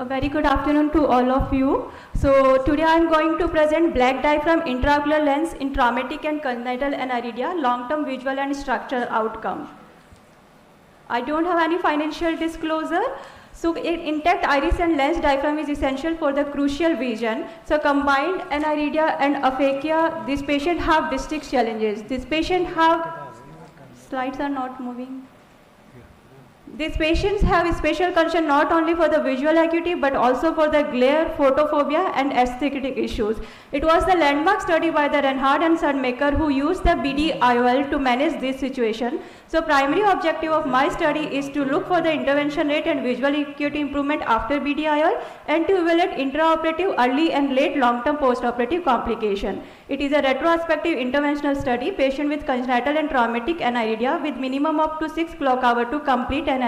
A very good afternoon to all of you. So today I am going to present black diaphragm intraocular lens in traumatic and congenital aniridia, long-term visual and structural outcome. I don't have any financial disclosure. So intact iris and lens diaphragm is essential for the crucial vision. So combined aniridia and aphakia, these patients have distinct challenges. These patients have, slides are not moving. These patients have a special concern not only for the visual acuity but also for the glare, photophobia and aesthetic issues. It was the landmark study by the Reinhardt and Sundmaker who used the BD-IOL to manage this situation. So primary objective of my study is to look for the intervention rate and visual acuity improvement after BD-IOL and to evaluate intraoperative, early and late long-term post-operative complication. It is a retrospective interventional study, patient with congenital and traumatic aniridia with minimum up to 6 clock hour to complete aniridia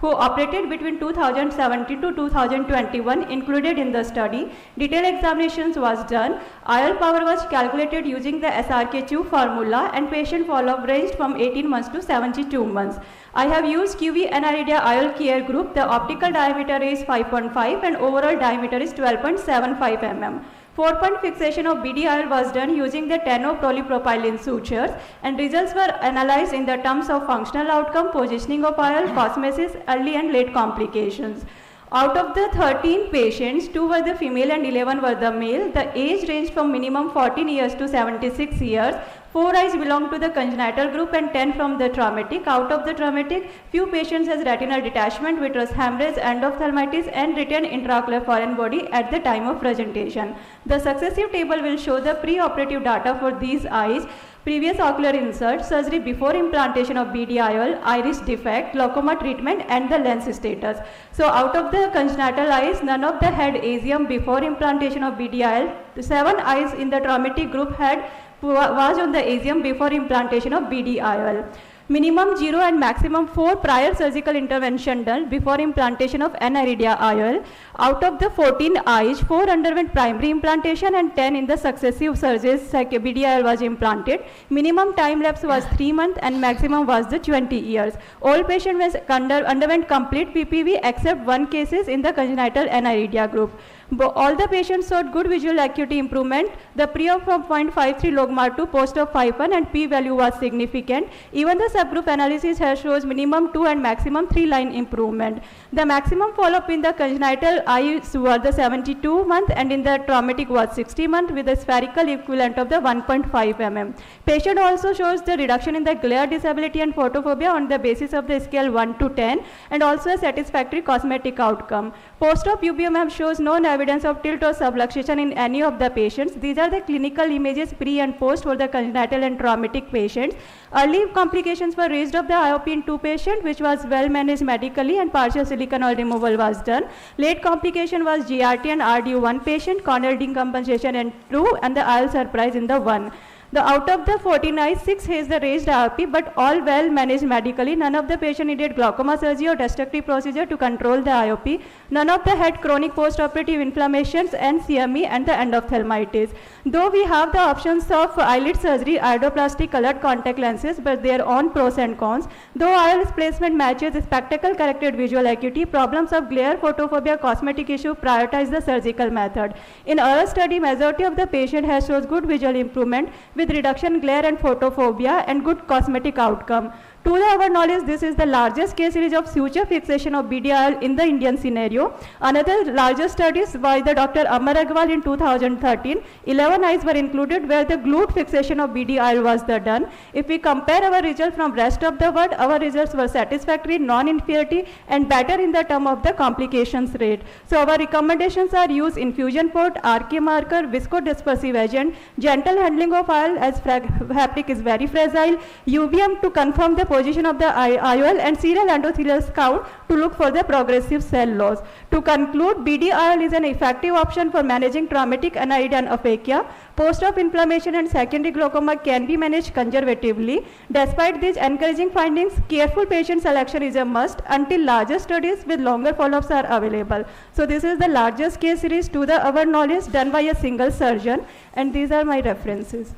who operated between 2017 to 2021 included in the study. Detailed examinations was done. IOL power was calculated using the SRK2 formula and patient follow-up ranged from 18 months to 72 months. I have used QV aniridia IOL care group. The optical diameter is 5.5 and overall diameter is 12.75 mm. 4-point fixation of BD-IOL was done using the 10O polypropylene sutures and results were analyzed in the terms of functional outcome, positioning of IOL, cosmesis, early and late complications. Out of the 13 patients, 2 were the female and 11 were the male. The age ranged from minimum 14 years to 76 years. 4 eyes belong to the congenital group and 10 from the traumatic. Out of the traumatic, few patients has retinal detachment, vitreous hemorrhage, endophthalmitis and retained intraocular foreign body at the time of presentation. The successive table will show the pre-operative data for these eyes. Previous ocular insert, surgery before implantation of BD-IOL, iris defect, glaucoma treatment and the lens status. So out of the congenital eyes, none of them had ASIUM before implantation of BD-IOL. 7 eyes in the traumatic group was on the ASIUM before implantation of BD-IOL. Minimum 0 and maximum 4 prior surgical intervention done before implantation of aniridia IOL. Out of the 14 eyes, 4 underwent primary implantation and 10 in the successive surgeries like BD-IOL was implanted. Minimum time lapse was 3 months and maximum was the 20 years. All patients underwent complete PPV except 1 cases in the congenital aniridia group. All the patients showed good visual acuity improvement. The pre-op from 0.53 logMAR to post-op 5.1 and p-value was significant. Even the subgroup analysis has shows minimum 2 and maximum 3 line improvement. The maximum follow-up in the congenital eyes were the 72 month and in the traumatic was 60 month with a spherical equivalent of the 1.5 mm. Patient also shows the reduction in the glare disability and photophobia on the basis of the scale 1 to 10 and also a satisfactory cosmetic outcome. Post-op UBM shows no evidence of tilt or subluxation in any of the patients. These are the clinical images pre and post for the congenital and traumatic patients. Early complications were raised of the IOP in 2 patients which was well managed medically and partial silicone oil removal was done. Late complication was GRT and RDU 1 patient, corneal decompensation in 2 and the IOL surprise in the 1. Out of the 14 eyes, 6 has the raised IOP, but all well managed medically. None of the patient needed glaucoma surgery or destructive procedure to control the IOP. None of the had chronic post-operative inflammations and CME and the endophthalmitis. Though we have the options of eyelid surgery, iridoplasty colored contact lenses, but their own pros and cons. Though IOL placement matches spectacle corrected visual acuity, problems of glare, photophobia, cosmetic issue prioritize the surgical method. In our study, majority of the patient has shows good visual improvement with reduction glare and photophobia and good cosmetic outcome. To our knowledge, this is the largest case series of suture fixation of BD-IOL in the Indian scenario. Another largest studies by the Dr. Amar Agrawal in 2013, 11 eyes were included where the glued fixation of BD-IOL was done. If we compare our results from rest of the world, our results were satisfactory, non-inferiority and better in the term of the complications rate. So our recommendations are use infusion port, RK marker, viscodispersive agent, gentle handling of IOL as haptic is very fragile, UVM to confirm the position of the IOL and serial endothelial count to look for the progressive cell loss. To conclude, BD-IOL is an effective option for managing traumatic aniridia and aphakia. Post-op inflammation and secondary glaucoma can be managed conservatively. Despite these encouraging findings, careful patient selection is a must until larger studies with longer follow-ups are available. So this is the largest case series to our knowledge done by a single surgeon, and these are my references.